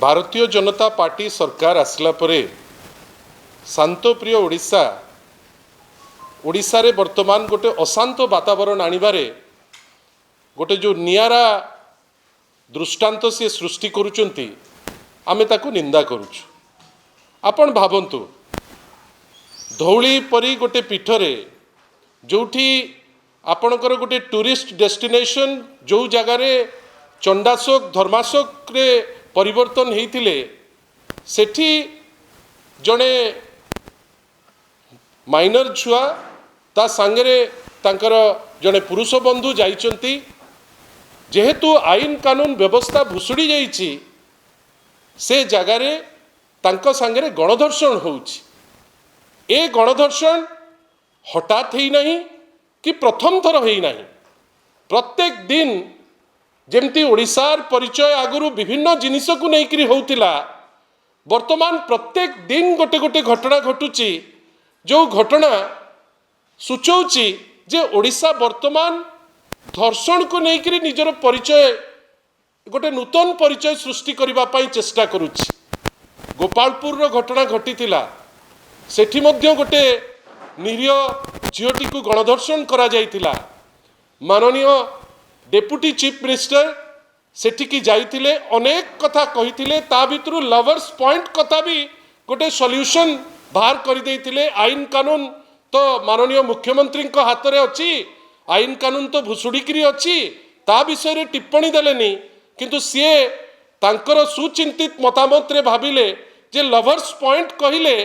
Bharatiya Janata party सरकार आसला परे शांतप्रिय ओडिशा रे वर्तमान गोटे अशांत वातावरण आनिबारे गोटे जो नियारा दृष्टांत से सृष्टि करुचंती आमे ताकू निंदा करुछु। आपण भावंतु धौली परी गोटे पीठरे जोठी आपणकर गोटे टूरिस्ट डेस्टिनेशन जो जगार चंडाशोक धर्माशोक रे परिवर्तन होइतिले सेठी जड़े माइनर छुआ ता सांगरे तांकर जड़े पुरुष बंधु जाइचंती जेहेतु आईन कानून व्यवस्था भुसुड़ी जाइछि से जगार तांको सांगरे गणधर्षण होउछि। ए गणधर्षण हठात ही नहीं कि प्रथम थर ही नहीं, प्रत्येक दिन जेमती ओडिशार परिचय आगुरु विभिन्न जिनिस को लेकर होउतिला वर्तमान प्रत्येक दिन गोटे गोटे घटना घटुची जो घटना सूचौची जे ओडिशा वर्तमान धर्षण को लेकर निजर परिचय गोटे नूतन परिचय सृष्टि करबा पई चेष्टा करुची। गोपालपुर घटना घटीतिला सेठी मध्य गोटे निरीह झीटी को गणधर्षण करा जाइतिला। माननीय डेप्यूटी चीफ मिनिस्टर सेठिकी जाइतिले अनेक कथा कहितिले ता भितरु लवर्स पॉइंट कथा भी गोटे सॉल्यूशन बाहर कर देइतिले। आईन कानून तो माननीय मुख्यमंत्री को हाथ में अच्छी, आईन कानून तो भुसुड़िकी अच्छी, ता विषय रे टिप्पणी देलेनी किंतु सीए तांकर सुचिंतित मतामत रे भाविले जे लवर्स पॉइंट कहिले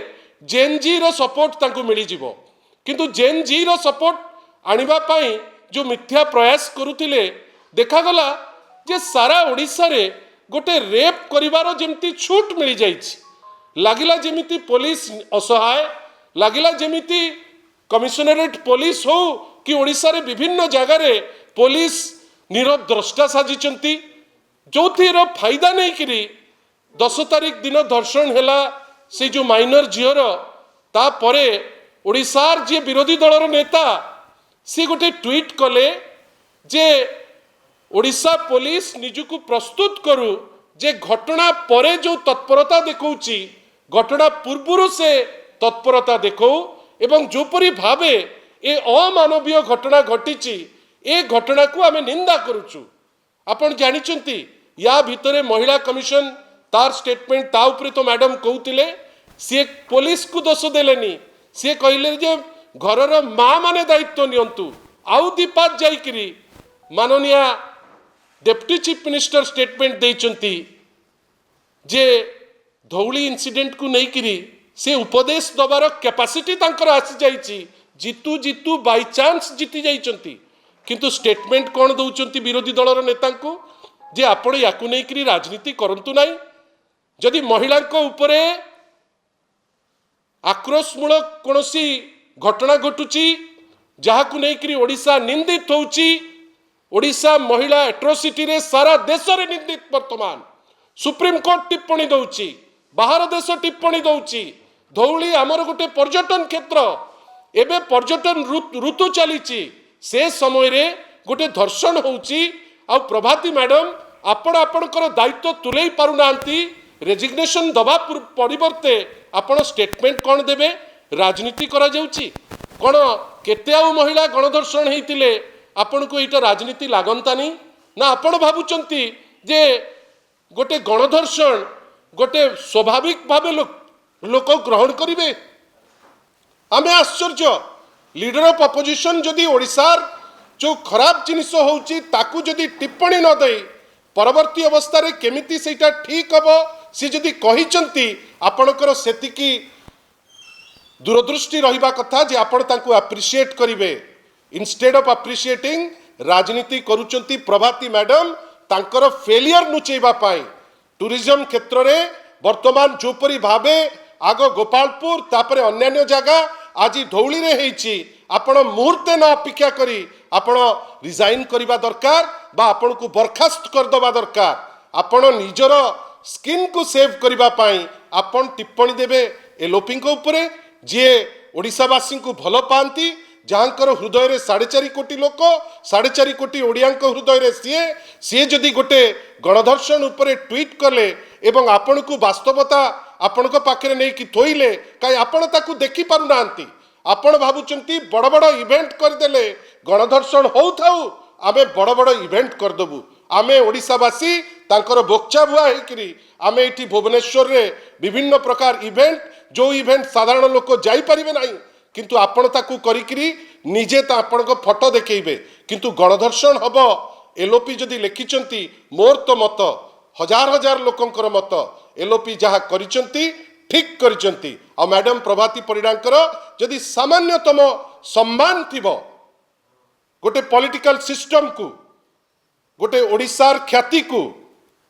जेएनजी रो सपोर्ट तांको मिली जिवो किंतु जेएनजी रो सपोर्ट आनिबा पई जो मिथ्या प्रयास करुतिले देखागला जे सारा ओडिशा रे गोटे रेप करिवारो जेमती छूट मिली जाइछि। लागिला जेमिति पुलिस असहाय, लागिला जेमिति कमिशनरेट पुलिस हो कि ओडिशा रे विभिन्न जगह रे पुलिस नीरव द्रष्टा साजिचंती जो थीर फायदा नहीं करी 10 तारीख दिन धर्षण हैला से जो माइनर झीर तापरे ओडिशार जे विरोधी दलर नेता सी गोटे ट्वीट कले जे ओडिशा पुलिस निजुको प्रस्तुत करू जे घटना परे जो तत्परता देखौची घटना पूर्व से तत्परता देखो एवं जोपरी भावे ए अमानवीय घटना घटीची ए घटना को आमे निंदा करूचु। आपण जानिचंती या भितरे महिला कमिशन तार स्टेटमेंट ता उपरे तो मैडम कहउतिले सी पुलिस को दोष देलेनी, सी कहले जे घरर माँ माने दायित्व नियंतु आउ दीपात जाइकरी माननीय डेप्यूटी चीफ मिनिस्टर स्टेटमेंट देइचंती जे धौली इंसिडेंट को लेकिरी से उपदेश दबार कैपेसिटी तांकर आसी जाइछि। जीतू जीतू बाय चांस जीति जाइचंती किंतु स्टेटमेंट कौन दउचंती विरोधी दलर नेता को जे आपण याकू लेकिरी राजनीति करंतु नाही। जदि महिला को ऊपरे आक्रोशमूलक कोनोसी घटना घटुची जहाकू लेकिरी ओडिशा निंदित होउची, ओडिशा महिला एट्रोसिटी रे सारा देश रे निंदित वर्तमान सुप्रीम कोर्ट टिप्पणी दउची, बाहर देश टिप्पणी दउची। धौली आमर गोटे पर्यटन क्षेत्र एबे पर्यटन ऋतु चलीची से समय रे गोटे धर्षण होउची आ प्रभाती मैडम आपण आपणकर दायित्व तुलेई पारुनांती रेजिग्नेशन दबा परिवर्ते आपण स्टेटमेंट कौन देबे राजनीति करा जाउची कोन केते आ महिला गणधर्षण हेतिले आपण को एटा राजनीति लागंतानी ना आपण भाबुचंती जे गोटे गणधर्षण गोटे स्वाभाविक भावे लोक ग्रहण करिवे। आमे आश्चर्य लीडर ऑफ अपोजिशन जदि ओडिशार जो खराब जिनिस होउची ताकू जदि टिप्पणी न दे परवर्ती अवस्था रे केमिति सेटा ठीक हबो सी जदि कहिचंती आपणकर सेतिकी दूरदृष्टि रहिबा कथा जे आपण ताकू एप्रिशिएट करिवे। इंस्टेड ऑफ एप्रिशिएटिंग राजनीति करूचंती प्रभाती मैडम तांकर फेलियर नुचेबा पाई टूरिज्म क्षेत्र रे वर्तमान जोपरी भावे आग गोपालपुर तापरे अन्यान्य जगह आज धौली रे हेइची आपण मुहूर्ते न अपेक्षा करी आपण रिजाइन करिबा दरकार बा आपण को बरखास्त कर दबा दरकार। आपण निजर स्किन को सेव करिबा पाई आपण टिप्पणी देबे एलोपी को ऊपरे जे ओडिशावासी को भल पाती जहाँकर हृदय रे 4.5 कोटी लोक 4.5 कोटी ओडिया हृदय रे सी जदि गोटे गणधर्षण उपरे ट्वीट कले एवं आपण को वास्तवता आपण पाखे नहीं कि थोइले कहीं आपण ताकू देखि पारु नांती आपण भाबुचंती बड़ बड़ इवेंट करदेले गणधर्षण हो थाउ आमे बड़ बड़ इवेंट करदेबू आमे ओडिशावासी तांकर बोक्चा भुआ होकरी आमे एठी भुवनेश्वर रे विभिन्न प्रकार इवेंट जो इवेंट साधारण लोक जाई परिबे नाही किंतु आपण ताकू करिकरी निजे ता आपण को फोटो देखेइबे किंतु गणधर्षण हबो एलओपी जदि लिखिचंती मोर तो मत हजार हजार लोकंकर मत एलओपी जहाँ करिचंती ठीक करिचंती आ मैडम प्रभाती परिडांकर जदि सामान्यतम सम्मान थिबो गोटे पॉलिटिकल सिस्टम को गोटे ओडिशार ख्याति को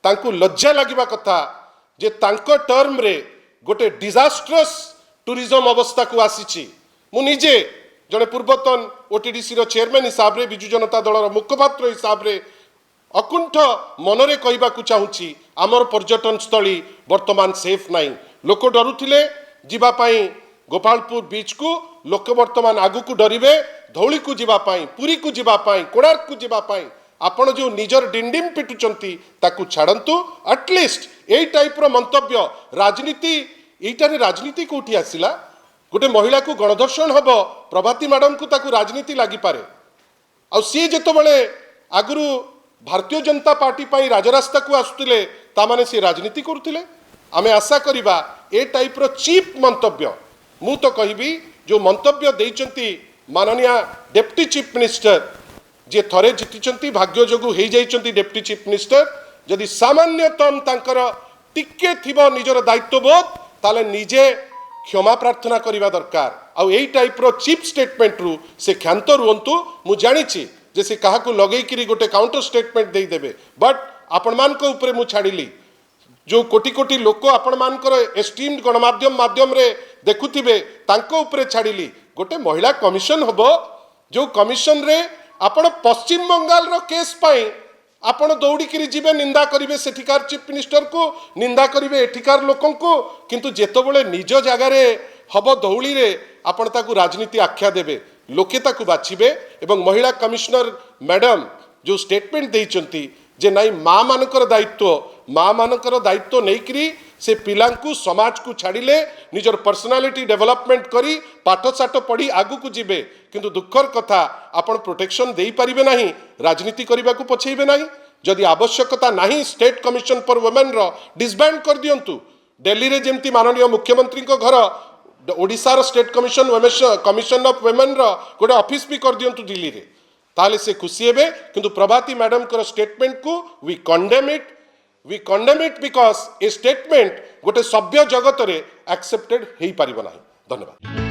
तांकू लज्जा लगिबा कथा जे तांको टर्म रे गोटे डिजास्ट्रस टूरिज्म अवस्था को आसीची मु निजे जड़े पूर्वतन ओटीडीसी रो चेयरमैन हिसाब रे बिजु जनता दल मुखपात्र हिसाब रे अकुंठ मनरे कहबाकू चाहूँगी आमर पर्यटन स्थली वर्तमान सेफ नहीं लोक डरुथिले जीवा पाई गोपालपुर बीच को लोक वर्तमान आगु को डरिवे धौली को जीवा पाई पुरी को जीवा पाई कोणार्क को जीवा पाई आपण जो निजर डिंडिम पिटुचंती ताकू छाड़ंतु एटलिस्ट एई टाइप रो मंतव्य राजनीति एइटारे राजनीति कोठी आसिला गोटे महिला को गणधर्षण हबो प्रभाती मैडम को ताकू राजनीति लागि पारे आ सी जेतबेले आगुरु भारतीय जनता पार्टी पाई राजरास्ता को आसुतिले तामाने सी राजनीति करुतिले आमे आशा करिबा ए टाइप रो चीप मंतव्य मु तो कहबी जो मंतव्य देइचंती माननीय डेप्टी चीफ मिनिस्टर जे थरे जितिचंती भाग्य जोगु हेई जाइचंती डेप्टी चीफ मिनिस्टर जदि सामान्यतम तांकर टिके थिबो निजर दायित्वबोध ताले निजे क्षमा प्रार्थना करिबा दरकार आ एई टाइप रो चीप स्टेटमेंट रु से क्षांत रुहंतु मु जानिछि जे से कहा को लगई करी गोटे काउंटर स्टेटमेंट दे देबे बट आपण मान को ऊपर मु छाड़िली जो कोटी कोटी लोक आपण मान कर एस्टीम्ड गणमाध्यम माध्यम रे देखुथिबे तांको ऊपर छाड़िली गोटे महिला कमिशन हबो जो कमिशन रे आपण पश्चिम बंगाल रो केस पाई आपण दौड़ी करी जीवे निंदा करिवे सेठिकार चीफ मिनिस्टर को निंदा करिवे एठिकार लोकन को किंतु जेतबेले निज जगह रे हबो दौड़ी रे आपण ताकू राजनीति आख्या देबे लोके ताकू बाछिबे एवं महिला कमिश्नर मैडम जो स्टेटमेंट देइचंती जे नाई माँ मानकर दायित्व नहीं करी से पिलांकू समाज को छाड़िले निजर पर्सनालिटी डेवलपमेंट करी पाठ साठ पढ़ी आगु को जीवे किंतु दुखर कथा आपण प्रोटेक्शन दे पारिबे नहीं राजनीति करने को पछेबे नहीं जदि आवश्यकता नहीं स्टेट कमिशन फॉर वुमेन रो डिसबैंड कर दियंतु दिल्ली रे जेमती माननीय मुख्यमंत्री को घर ओडिशार स्टेट कमिशन ऑफ वुमेन रो गोटे ऑफिस भी कर दियंतु दिल्ली रे ताले से खुशी हेबे किंतु प्रभाती मैडम कर स्टेटमेंट को we condemn it because a statement गोटे सभ्य जगत रे एक्सेप्टेड हेई पारिबो नाही धन्यवाद।